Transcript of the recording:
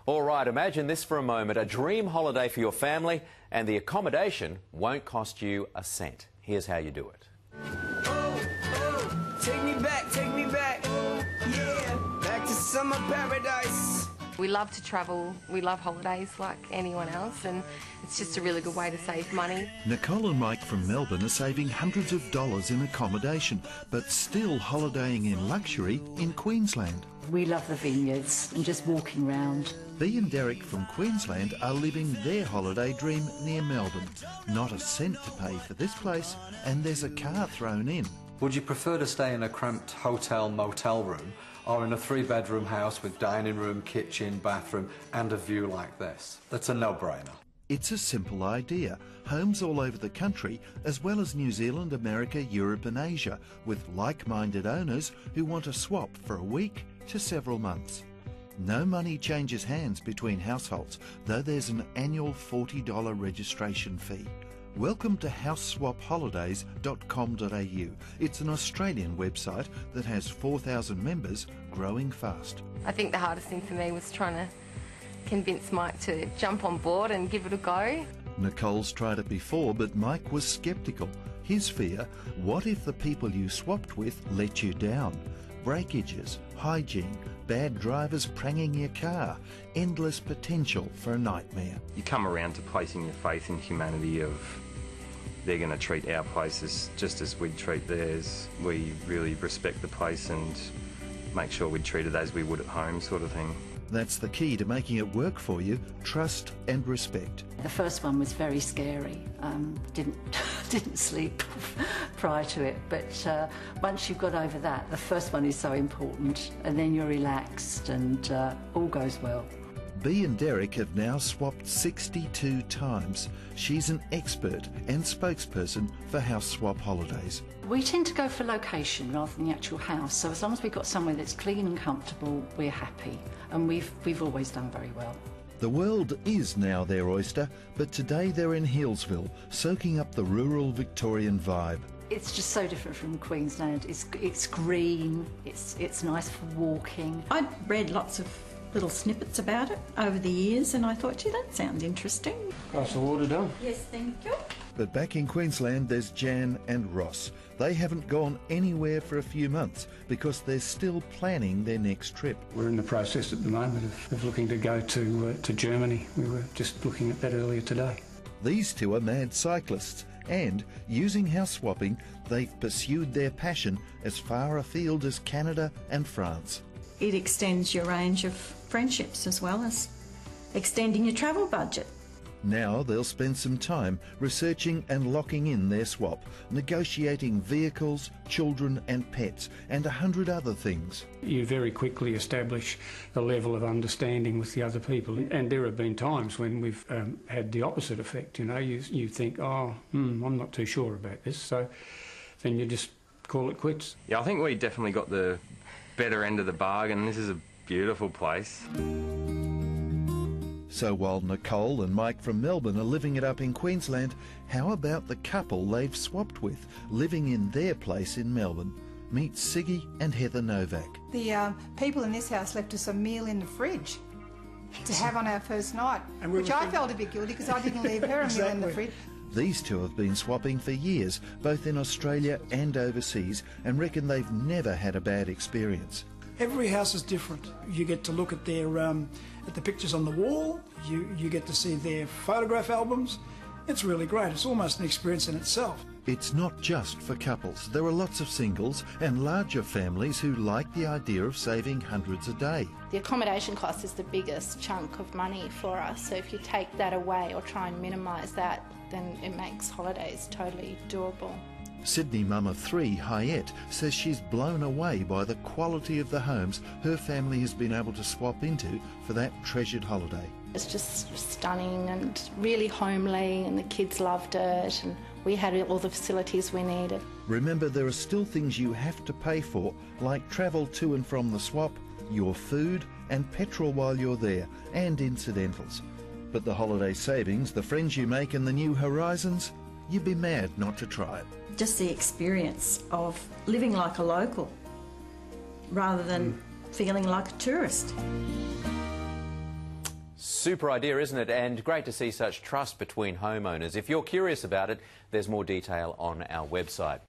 All right, imagine this for a moment, a dream holiday for your family, and the accommodation won't cost you a cent. Here's how you do it. Take me back, yeah, back to summer paradise. We love to travel, we love holidays like anyone else, and it's just a really good way to save money. Nicole and Mike from Melbourne are saving hundreds of dollars in accommodation, but still holidaying in luxury in Queensland. We love the vineyards and just walking around. Bea and Derek from Queensland are living their holiday dream near Melbourne. Not a cent to pay for this place, and there's a car thrown in. Would you prefer to stay in a cramped hotel motel room or in a 3-bedroom house with dining room, kitchen, bathroom and a view like this? That's a no-brainer. It's a simple idea. Homes all over the country, as well as New Zealand, America, Europe and Asia, with like-minded owners who want to swap for a week to several months. No money changes hands between households, though there's an annual $40 registration fee. Welcome to houseswapholidays.com.au. It's an Australian website that has 4,000 members, growing fast. I think the hardest thing for me was trying to convince Mike to jump on board and give it a go. Nicole's tried it before, but Mike was sceptical. His fear, what if the people you swapped with let you down? Breakages, hygiene, bad drivers pranging your car, endless potential for a nightmare. You come around to placing your faith in humanity of they're going to treat our places just as we treat theirs. We really respect the place and make sure we treat it as we would at home, sort of thing. That's the key to making it work for you, trust and respect. The first one was very scary. Didn't sleep prior to it, but once you've got over that, the first one is so important, and then you're relaxed and all goes well. Bea and Derek have now swapped 62 times. She's an expert and spokesperson for House Swap Holidays. We tend to go for location rather than the actual house, so as long as we've got somewhere that's clean and comfortable, we're happy, and we've always done very well. The world is now their oyster, but today they're in Healesville, soaking up the rural Victorian vibe. It's just so different from Queensland. It's green, it's nice for walking. I'd read lots of little snippets about it over the years, and I thought, gee, that sounds interesting. Glass of water done. Yes, thank you. But back in Queensland, there's Jan and Ross. They haven't gone anywhere for a few months because they're still planning their next trip. We're in the process at the moment of looking to go to Germany. We were just looking at that earlier today. These two are mad cyclists, and using house swapping, they've pursued their passion as far afield as Canada and France. It extends your range of friendships as well as extending your travel budget. Now they'll spend some time researching and locking in their swap, negotiating vehicles, children and pets, and 100 other things. You very quickly establish a level of understanding with the other people, and there have been times when we've had the opposite effect. You know, you think, I'm not too sure about this, so then you just call it quits. Yeah, I think we definitely got the better end of the bargain. This is a beautiful place. So while Nicole and Mike from Melbourne are living it up in Queensland, how about the couple they've swapped with, living in their place in Melbourne? Meet Siggy and Heather Novak. The people in this house left us a meal in the fridge to have on our first night, which I felt a bit guilty because I didn't leave her a meal in the fridge. These two have been swapping for years, both in Australia and overseas, and reckon they've never had a bad experience. Every house is different. You get to look at their at the pictures on the wall. You get to see their photograph albums. It's really great. It's almost an experience in itself. It's not just for couples. There are lots of singles and larger families who like the idea of saving hundreds a day. The accommodation cost is the biggest chunk of money for us, so if you take that away or try and minimise that, then it makes holidays totally doable. Sydney mum of 3, Hayette, says she's blown away by the quality of the homes her family has been able to swap into for that treasured holiday. It's just stunning and really homely, and the kids loved it, and we had all the facilities we needed. Remember, there are still things you have to pay for, like travel to and from the swap, your food and petrol while you're there, and incidentals. But the holiday savings, the friends you make and the new horizons, you'd be mad not to try it. Just the experience of living like a local rather than feeling like a tourist. Super idea, isn't it? And great to see such trust between homeowners. If you're curious about it, there's more detail on our website.